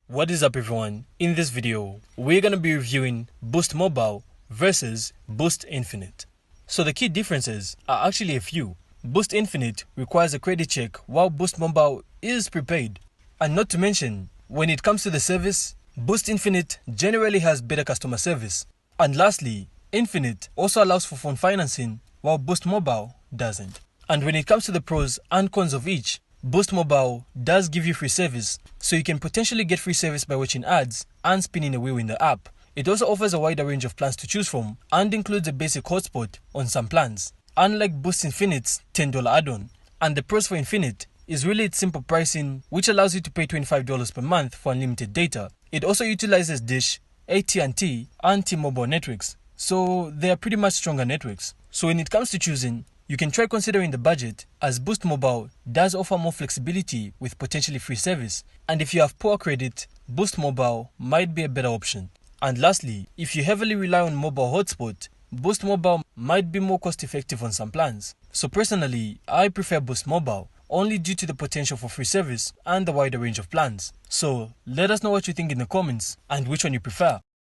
What is up everyone? In this video, we're going to be reviewing Boost Mobile versus Boost Infinite. So the key differences are actually a few. Boost Infinite requires a credit check while Boost Mobile is prepaid. And not to mention, when it comes to the service, Boost Infinite generally has better customer service. And lastly, Infinite also allows for phone financing while Boost Mobile doesn't. And when it comes to the pros and cons of each, Boost Mobile does give you free service, so you can potentially get free service by watching ads and spinning a wheel in the app. It also offers a wider range of plans to choose from and includes a basic hotspot on some plans, unlike Boost Infinite's $10 add-on. And the pros for Infinite is really its simple pricing, which allows you to pay $25 per month for unlimited data. It also utilizes Dish, AT&T, and T-Mobile networks, so they are pretty much stronger networks. So when it comes to choosing, you can try considering the budget, as Boost Mobile does offer more flexibility with potentially free service. And if you have poor credit, Boost Mobile might be a better option. And lastly, if you heavily rely on mobile hotspot, Boost Mobile might be more cost effective on some plans. So personally, I prefer Boost Mobile, only due to the potential for free service and the wider range of plans. So let us know what you think in the comments and which one you prefer.